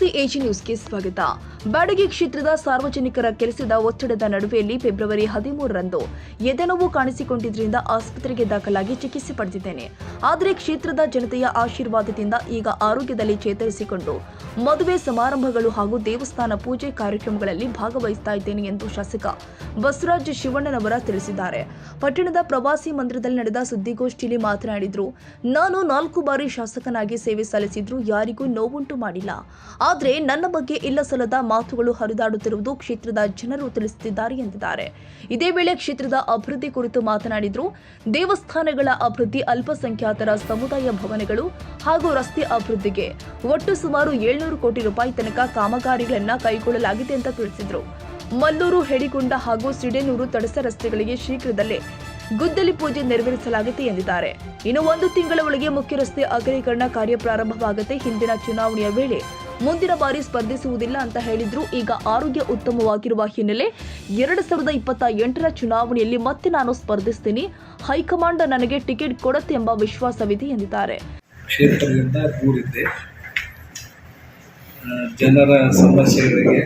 ನಮಸ್ತೆ ಎಜಿ ನ್ಯೂಸ್ಗೆ ಸ್ವಾಗತ. ಬ್ಯಾಡಗಿ ಕ್ಷೇತ್ರದ ಸಾರ್ವಜನಿಕರ ಕೆಲಸದ ಒತ್ತಡದ ನಡುವೆಯಲ್ಲಿ ಫೆಬ್ರವರಿ 13ರಂದು ಎದೆನೋವು ಕಾಣಿಸಿಕೊಂಡಿದ್ದರಿಂದ ಆಸ್ಪತ್ರೆಗೆ ದಾಖಲಾಗಿ ಚಿಕಿತ್ಸೆ ಪಡೆದಿದ್ದೇನೆ. ಆದರೆ ಕ್ಷೇತ್ರದ ಜನತೆಯ ಆಶೀರ್ವಾದದಿಂದ ಈಗ ಆರೋಗ್ಯದಲ್ಲಿ ಚೇತರಿಸಿಕೊಂಡು ಮದುವೆ ಸಮಾರಂಭಗಳು ಹಾಗೂ ದೇವಸ್ಥಾನ ಪೂಜೆ ಕಾರ್ಯಕ್ರಮಗಳಲ್ಲಿ ಭಾಗವಹಿಸ್ತಾ ಇದ್ದೇನೆ ಎಂದು ಶಾಸಕ ಬಸವರಾಜ ಶಿವಣ್ಣನವರ ತಿಳಿಸಿದ್ದಾರೆ. ಪಟ್ಟಣದ ಪ್ರವಾಸಿ ಮಂದಿರದಲ್ಲಿ ನಡೆದ ಸುದ್ದಿಗೋಷ್ಠಿಯಲ್ಲಿ ಮಾತನಾಡಿದರು. ನಾನು 4 ಬಾರಿ ಶಾಸಕನಾಗಿ ಸೇವೆ ಸಲ್ಲಿಸಿದ್ರು ಯಾರಿಗೂ ನೋವುಂಟು ಮಾಡಿಲ್ಲ. ಆದರೆ ನನ್ನ ಬಗ್ಗೆ ಇಲ್ಲಸಲ್ಲದ ಮಾತುಗಳು ಹರಿದಾಡುತ್ತಿರುವುದು ಕ್ಷೇತ್ರದ ಜನರು ತಿಳಿಸುತ್ತಿದ್ದಾರೆ ಎಂದಿದ್ದಾರೆ. ಇದೇ ವೇಳೆ ಕ್ಷೇತ್ರದ ಅಭಿವೃದ್ಧಿ ಕುರಿತು ಮಾತನಾಡಿದರು. ದೇವಸ್ಥಾನಗಳ ಅಭಿವೃದ್ಧಿ, ಅಲ್ಪಸಂಖ್ಯಾತರ ಸಮುದಾಯ ಭವನಗಳು ಹಾಗೂ ರಸ್ತೆ ಅಭಿವೃದ್ಧಿಗೆ ಒಟ್ಟು ಸುಮಾರು 700 ಕೋಟಿ ರೂಪಾಯಿ ತನಕ ಕಾಮಗಾರಿಗಳನ್ನು ಕೈಗೊಳ್ಳಲಾಗಿದೆ ಅಂತ ತಿಳಿಸಿದರು. ಮಲ್ಲೂರು, ಹೆಡಿಗುಂಡ ಹಾಗೂ ಸಿಡೇನೂರು ತಡಸ ರಸ್ತೆಗಳಿಗೆ ಶೀಘ್ರದಲ್ಲೇ ಗುದ್ದಲಿ ಪೂಜೆ ನೆರವೇರಿಸಲಾಗುತ್ತೆ ಎಂದಿದ್ದಾರೆ. ಇನ್ನು 1 ತಿಂಗಳ ಒಳಗೆ ಮುಖ್ಯ ರಸ್ತೆ ಅಗಲೀಕರಣ ಕಾರ್ಯ ಪ್ರಾರಂಭವಾಗುತ್ತೆ. ಹಿಂದಿನ ಚುನಾವಣೆಯ ವೇಳೆ ಮುಂದಿನ ಬಾರಿ ಸ್ಪರ್ಧಿಸುವುದಿಲ್ಲ ಅಂತ ಹೇಳಿದ್ರು. ಈಗ ಆರೋಗ್ಯ ಉತ್ತಮವಾಗಿರುವ ಹಿನ್ನೆಲೆ 2028ರ ಚುನಾವಣೆಯಲ್ಲಿ ಮತ್ತೆ ನಾನು ಸ್ಪರ್ಧಿಸ್ತೀನಿ. ಹೈಕಮಾಂಡ್ ನನಗೆ ಟಿಕೆಟ್ ಕೊಡುತ್ತೆ ಎಂಬ ವಿಶ್ವಾಸವಿದೆ ಎಂದಿದ್ದಾರೆ. ಕ್ಷೇತ್ರದಿಂದ ದೂರಿದ್ದೆ, ಜನರ ಸಮಸ್ಯೆಗಳಿಗೆ,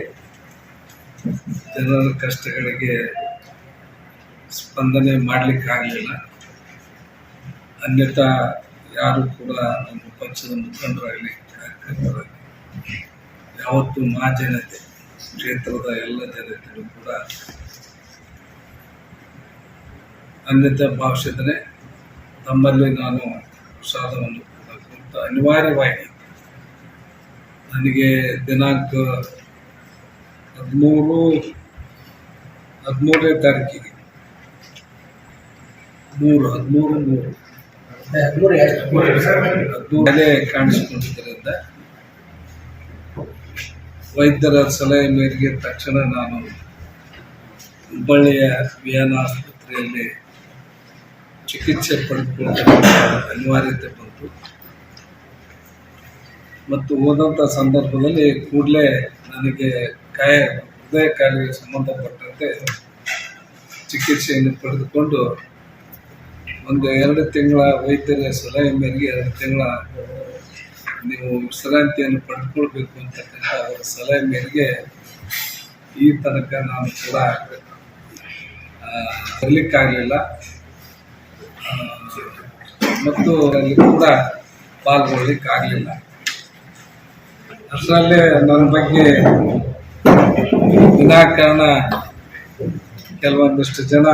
ಜನರ ಕಷ್ಟಗಳಿಗೆ ಸ್ಪಂದನೆ ಮಾಡಲಿಕ್ಕಾಗಲಿಲ್ಲ. ಅನ್ಯಥಾ ಯಾರು ಕೂಡ ನಮ್ಮ ಪಕ್ಷದ ಮುಖಂಡರಾಗಲಿ ಯಾವತ್ತೂ ಜನತೆ, ಕ್ಷೇತ್ರದ ಎಲ್ಲ ಜನತೆಯೂ ಕೂಡ ಅನ್ಯಥಾ ಭಾವಿಸಿದರೆ ತಮ್ಮಲ್ಲಿ ನಾನು ಪ್ರಸಾದವನ್ನು ಕುರಿತು ಅನಿವಾರ್ಯವಾಗಿ ನನಗೆ ದಿನಾಂಕ 13ನೇ ತಾರೀಕಿಗೆ 13 ಕಾಣಿಸಿಕೊಂಡಿದ್ದರಿಂದ ವೈದ್ಯರ ಸಲಹೆ ಮೇರೆಗೆ ತಕ್ಷಣ ನಾನು ಹುಬ್ಬಳ್ಳಿಯ ವಿಯಾನ ಆಸ್ಪತ್ರೆಯಲ್ಲಿ ಚಿಕಿತ್ಸೆ ಪಡೆದುಕೊಳ್ಳುವ ಅನಿವಾರ್ಯತೆ ಬಂತು. ಮತ್ತು ಹೋದಂಥ ಸಂದರ್ಭದಲ್ಲಿ ಕೂಡಲೇ ನನಗೆ ಹೃದಯ ಕಾಯಿಲೆಗೆ ಸಂಬಂಧಪಟ್ಟಂತೆ ಚಿಕಿತ್ಸೆಯನ್ನು ಪಡೆದುಕೊಂಡು 2 ತಿಂಗಳ ವೈದ್ಯರ ಸಲಹೆ ಮೇರೆಗೆ 2 ತಿಂಗಳ ನೀವು ವಿಶ್ರಾಂತಿಯನ್ನು ಪಡೆದುಕೊಳ್ಬೇಕು ಅಂತಕ್ಕಂಥ ಅವರ ಸಲಹೆ ಮೇರೆಗೆ ಈ ತನಕ ನಾನು ಕೂಡ ಬರಲಿಕ್ಕಾಗಲಿಲ್ಲ ಮತ್ತು ಅಲ್ಲಿ ಕೂಡ ಪಾಲ್ಗೊಳ್ಳಿಕ್ಕಾಗಲಿಲ್ಲ. ಅಷ್ಟರಲ್ಲೇ ನನ್ನ ಬಗ್ಗೆ ವಿನಾಕಾರಣ ಕೆಲವೊಂದಿಷ್ಟು ಜನ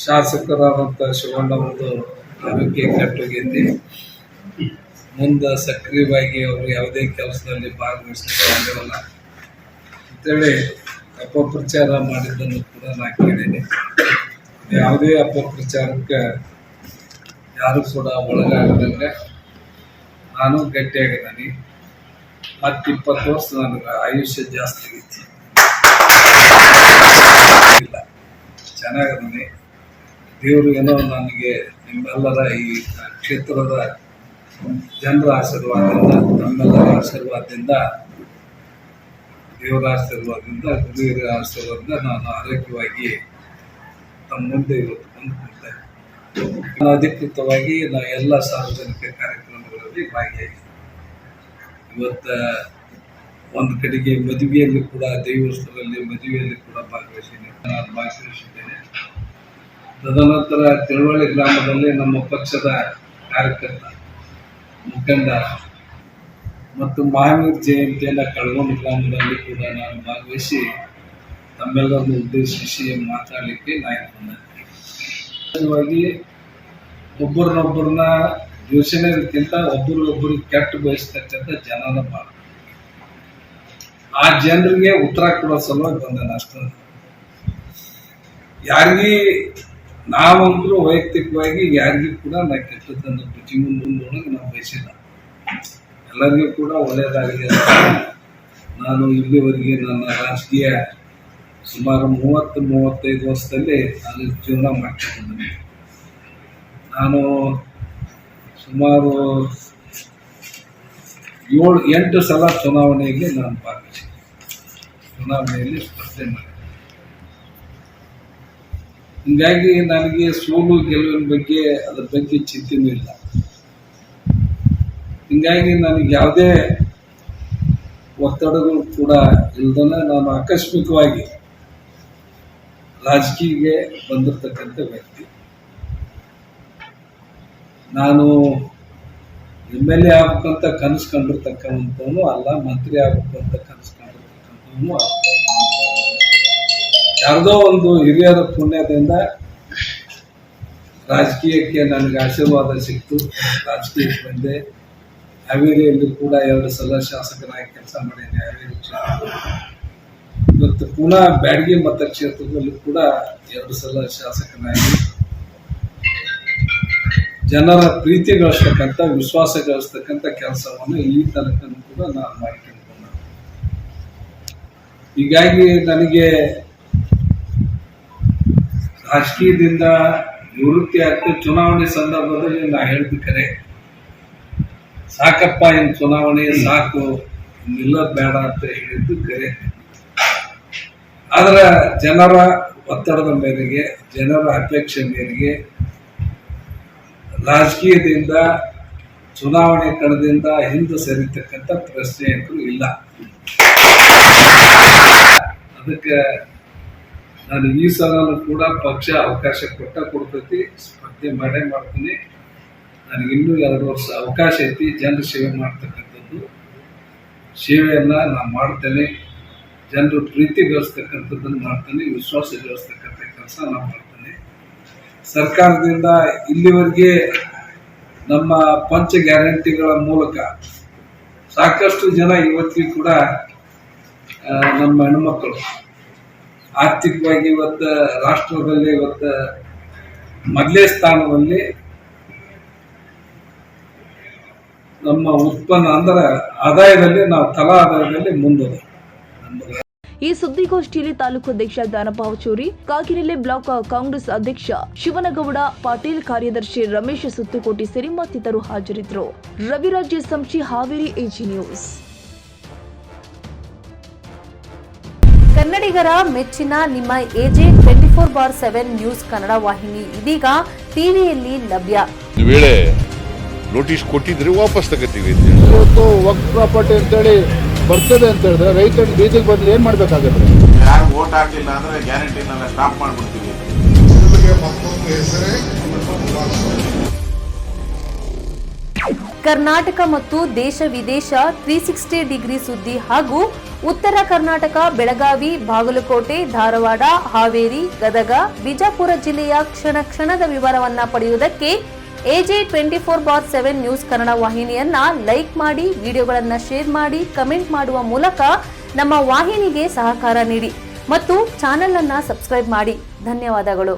ಶಾಸಕರಾದಂಥ ಶಿವಣ್ಣವ್ರದ್ದು ಆರೋಗ್ಯ ಕೆಟ್ಟೋಗೈತಿ, ಮುಂದೆ ಸಕ್ರಿಯವಾಗಿ ಅವರು ಯಾವುದೇ ಕೆಲಸದಲ್ಲಿ ಭಾಗವಹಿಸಲಿಲ್ಲ ಅಂತೇಳಿ ಅಪಪ್ರಚಾರ ಮಾಡಿದ್ದನ್ನು ಕೂಡ ನಾನು ಕೇಳಿದ್ದೀನಿ. ಯಾವುದೇ ಅಪಪ್ರಚಾರಕ್ಕೆ ಯಾರು ಕೂಡ ಒಳಗಾಗದಂಗೆ ನಾನು ಗಟ್ಟಿಯಾಗಿದ್ದೀನಿ. ಮತ್ತು 20 ವರ್ಷ ನನಗೆ ಆಯುಷ್ಯ ಜಾಸ್ತಿ ಆಗೈತಿ, ಇಲ್ಲ ಚೆನ್ನಾಗಿದ್ದೀನಿ. ದೇವರು ಏನೋ ನನಗೆ ನಿಮ್ಮೆಲ್ಲರ ಈ ಕ್ಷೇತ್ರದ ಜನರ ಆಶೀರ್ವಾದದಿಂದ, ನಮ್ಮೆಲ್ಲರ ಆಶೀರ್ವಾದದಿಂದ, ದೇವರ ಆಶೀರ್ವಾದದಿಂದ, ಗುರುವಿನ ಆಶೀರ್ವಾದದಿಂದ ನಾನು ಆರೋಗ್ಯವಾಗಿ ತಮ್ಮ ಮುಂದೆ ಇವತ್ತು ಬಂದುಕೊಂಡೆ. ನಾನು ಅಧಿಕೃತವಾಗಿ ಎಲ್ಲ ಸಾರ್ವಜನಿಕ ಕಾರ್ಯಕ್ರಮಗಳಲ್ಲಿ ಭಾಗಿಯಾಗಿದ್ದೀನಿ. ಇವತ್ತು ಒಂದು ಕಡೆಗೆ ಮದುವೆಯಲ್ಲಿ ಕೂಡ, ದೇವಸ್ಥಾನದಲ್ಲಿ ಮದುವೆಯಲ್ಲಿ ಕೂಡ ಭಾಗವಹಿಸಿದ್ದೇನೆ. ತದನಂತರ ತಿಳುವಳ್ಳಿ ಗ್ರಾಮದಲ್ಲಿ ನಮ್ಮ ಪಕ್ಷದ ಕಾರ್ಯಕರ್ತ, ಮುಖಂಡ ಮತ್ತು ಮಹಾವೀರ್ ಜಯಂತಿಯನ್ನು ಕಳಗೊಂಡ ಗ್ರಾಮದಲ್ಲಿ ಕೂಡ ನಾನು ಭಾಗವಹಿಸಿ ತಮ್ಮೆಲ್ಲರನ್ನು ಉದ್ದೇಶಿಸಿ ಮಾತಾಡಲಿಕ್ಕೆ ನಾನು ಬಂದೆ. ಒಬ್ಬರನ್ನೊಬ್ಬರನ್ನ ಯೋಚನೆಗಿಂತ ಒಬ್ಬರಿಗೊಬ್ಬರಿಗೆ ಕೆಟ್ಟ ಬಯಸ್ತಕ್ಕಂಥ ಜನನ ಭಾಳ, ಆ ಜನರಿಗೆ ಉತ್ತರ ಕೊಡೋ ಸಲುವಾಗಿ ಬಂದ ಅಷ್ಟೇ. ಯಾರಿಗೂ ನಾವಂತರೂ ವೈಯಕ್ತಿಕವಾಗಿ ಯಾರಿಗೂ ಕೂಡ ನಾ ಕೆಟ್ಟದ್ದನ್ನು ಜೀವನದೊಳಗೆ ನಾವು ಬಯಸಿಲ್ಲ. ಎಲ್ಲರಿಗೂ ಕೂಡ ಒಳ್ಳೆಯದಾಗಿದೆ. ನಾನು ಇಲ್ಲಿವರೆಗೆ ನನ್ನ ರಾಜಕೀಯ ಸುಮಾರು 30-35 ವರ್ಷದಲ್ಲಿ ನಾನು ಜೀವನ ಮಾಡ್ತಿದ್ದೇನೆ. ನಾನು ಸುಮಾರು 7-8 ಸಲ ಚುನಾವಣೆಯಲ್ಲಿ ನಾನು ಭಾಗವಹಿಸಿದ್ದೆ, ಚುನಾವಣೆಯಲ್ಲಿ ಸ್ಪರ್ಧೆ ಮಾಡಿದೆ. ಹೀಗಾಗಿ ನನಗೆ ಸೋಲು ಗೆಲುವಿನ ಬಗ್ಗೆ ಅದರ ಬಗ್ಗೆ ಚಿಂತೆನೂ ಇಲ್ಲ. ಹೀಗಾಗಿ ನನಗೆ ಯಾವುದೇ ಒತ್ತಡಗಳು ಕೂಡ ಇಲ್ದನೆ ನಾನು ಆಕಸ್ಮಿಕವಾಗಿ ರಾಜಕೀಯಕ್ಕೆ ಬಂದಿರತಕ್ಕಂಥ ವ್ಯಕ್ತಿ. ನಾನು MLA ಆಗ್ಬೇಕಂತ ಕನಸು ಕಂಡಿರ್ತಕ್ಕಂಥವನು ಅಲ್ಲ, ಮಂತ್ರಿ ಆಗ್ಬೇಕು ಅಂತ ಕನಸು ಕಂಡಿರ್ತಕ್ಕಂಥವನು ಅಲ್ಲ. ಯಾರ್ದೋ ಒಂದು ಹಿರಿಯರ ಪುಣ್ಯದಿಂದ ರಾಜಕೀಯಕ್ಕೆ ನನಗೆ ಆಶೀರ್ವಾದ ಸಿಕ್ತು. ರಾಜಕೀಯಕ್ಕೆ ಬಂದೆ. ಹಾವೇರಿಯಲ್ಲಿ ಕೂಡ 2 ಸಲ ಶಾಸಕರಾಗಿ ಕೆಲಸ ಮಾಡಿದ್ದೇನೆ. ಹಾವೇರಿ ಕ್ಷೇತ್ರ ಇವತ್ತು ಪುನಃ ಬ್ಯಾಡಗಿ ಮತಕ್ಷೇತ್ರದಲ್ಲಿ ಕೂಡ 2 ಸಲ ಶಾಸಕನಾಗಿ ಜನರ ಪ್ರೀತಿ ಗಳಿಸ್ತಕ್ಕಂಥ, ವಿಶ್ವಾಸ ಗಳಿಸ್ತಕ್ಕಂಥ ಕೆಲಸವನ್ನು ಈ ತನಕ ಕೂಡ ನಾನು ಮಾಡಿಕೊಂಡು. ಹೀಗಾಗಿ ನನಗೆ ರಾಜಕೀಯದಿಂದ ನಿವೃತ್ತಿ ಆಗ್ತದೆ. ಚುನಾವಣೆ ಸಂದರ್ಭದಲ್ಲಿ ನಾ ಹೇಳಿದ ಕರೆ, ಸಾಕಪ್ಪ ಇನ್ನು ಚುನಾವಣೆ ಸಾಕು, ನಿಲ್ಲೋದು ಬೇಡ ಅಂತ ಹೇಳಿದ್ದು ಕರೆ. ಆದ್ರೆ ಜನರ ಒತ್ತಡದ ಮೇರೆಗೆ, ಜನರ ಅಪೇಕ್ಷೆ ಮೇರೆಗೆ ರಾಜಕೀಯದಿಂದ, ಚುನಾವಣೆ ಕಣದಿಂದ ಹಿಂದೆ ಸರಿತಕ್ಕಂಥ ಪ್ರಶ್ನೆ ಅಂತೂ ಇಲ್ಲ. ಅದಕ್ಕೆ ನಾನು ಈ ಸಲನೂ ಕೂಡ ಪಕ್ಷ ಅವಕಾಶ ಕೊಡ್ತೈತಿ, ಸ್ಪರ್ಧೆ ಮಾಡೇ ಮಾಡ್ತೀನಿ. ನನಗಿನ್ನೂ 2 ವರ್ಷ ಅವಕಾಶ ಐತಿ. ಜನರ ಸೇವೆ ಮಾಡ್ತಕ್ಕಂಥದ್ದು ಸೇವೆಯನ್ನ ನಾನು ಮಾಡ್ತೇನೆ. ಜನರು ಪ್ರೀತಿ ಗಳಿಸ್ತಕ್ಕಂಥದ್ದನ್ನು ಮಾಡ್ತೇನೆ, ವಿಶ್ವಾಸ ಗಳಿಸ್ತಕ್ಕಂಥ ಕೆಲಸ ನಾನು ಮಾಡ್ತೇನೆ. ಸರ್ಕಾರದಿಂದ ಇಲ್ಲಿವರೆಗೆ ನಮ್ಮ ಪಂಚ ಗ್ಯಾರಂಟಿಗಳ ಮೂಲಕ ಸಾಕಷ್ಟು ಜನ ಇವತ್ತಿಗೂ ಕೂಡ ನಮ್ಮ ಹೆಣ್ಮಕ್ಕಳು ಆರ್ಥಿಕವಾಗಿ ಇವತ್ತು ರಾಷ್ಟ್ರದಲ್ಲಿ ಇವತ್ತು ಮೊದಲೇ ಸ್ಥಾನದಲ್ಲಿ ನಮ್ಮ ಉತ್ಪನ್ನ ಅಂದ್ರೆ ಆದಾಯದಲ್ಲಿ ನಾವು ತಲಾ ಆದಾಯದಲ್ಲಿ ಮುಂದೆ. ಈ ಸುದ್ದಿಗೋಷ್ಠಿಯಲ್ಲಿ ತಾಲೂಕು ಅಧ್ಯಕ್ಷ ದಾನಪ್ಪ ಹಚೂರಿ, ಕಾಗಿನೆಲೆ ಬ್ಲಾಕ್ ಕಾಂಗ್ರೆಸ್ ಅಧ್ಯಕ್ಷ ಶಿವನಗೌಡ ಪಾಟೀಲ್, ಕಾರ್ಯದರ್ಶಿ ರಮೇಶ್ ಸುತ್ತುಕೋಟಿ ಸೇರಿ ಮತ್ತಿತರರು ಹಾಜರಿದ್ದರು. ರವಿರಾಜ್ಯ ಸಂಶಿ, ಹಾವೇರಿ AG ನ್ಯೂಸ್. ಕನ್ನಡಿಗರ ಮೆಚ್ಚಿನ ನಿಮ್ಮ AG 24/7 ನ್ಯೂಸ್ ಕನ್ನಡ ವಾಹಿನಿ ಇದೀಗ ಟಿವಿಯಲ್ಲಿ ಲಭ್ಯ. ವೇಳೆ ನೋಟಿಸ್ ಕೊಟ್ಟಿದ್ರೆ ವಾಪಸ್ ತಗೋತೀವಿ. ಇವತ್ತು ವಕ್ಫ್ ಪ್ರಾಪರ್ಟಿ ಅಂತೇಳಿ ಬರ್ತದೆ ಅಂತ ಹೇಳಿದ್ರೆ ರೈತರು ಬೀದಿಗೆ ಬದಲು ಏನ್ ಮಾಡ್ಬೇಕಾಗುತ್ತೆ? ಯಾರು ವೋಟ್ ಹಾಕಿಲ್ಲ ಅಂದ್ರೆ ಗ್ಯಾರಂಟಿನೆಲ್ಲ ಸ್ಟಾಪ್ ಮಾಡ್ಬಿಡ್ತೀವಿ. ಕರ್ನಾಟಕ ಮತ್ತು ದೇಶ ವಿದೇಶ 360 ಡಿಗ್ರಿ ಸುದ್ದಿ ಹಾಗೂ ಉತ್ತರ ಕರ್ನಾಟಕ, ಬೆಳಗಾವಿ, ಬಾಗಲಕೋಟೆ, ಧಾರವಾಡ, ಹಾವೇರಿ, ಗದಗ, ಬಿಜಾಪುರ ಜಿಲ್ಲೆಯ ಕ್ಷಣ ಕ್ಷಣದ ವಿವರವನ್ನ ಪಡೆಯುವುದಕ್ಕೆ AG 24/7 ನ್ಯೂಸ್ ಕನ್ನಡ ವಾಹಿನಿಯನ್ನ ಲೈಕ್ ಮಾಡಿ, ವಿಡಿಯೋಗಳನ್ನ ಶೇರ್ ಮಾಡಿ, ಕಮೆಂಟ್ ಮಾಡುವ ಮೂಲಕ ನಮ್ಮ ವಾಹಿನಿಗೆ ಸಹಕಾರ ನೀಡಿ ಮತ್ತು ಚಾನೆಲ್ ಅನ್ನ ಸಬ್ಸ್ಕ್ರೈಬ್ ಮಾಡಿ. ಧನ್ಯವಾದಗಳು.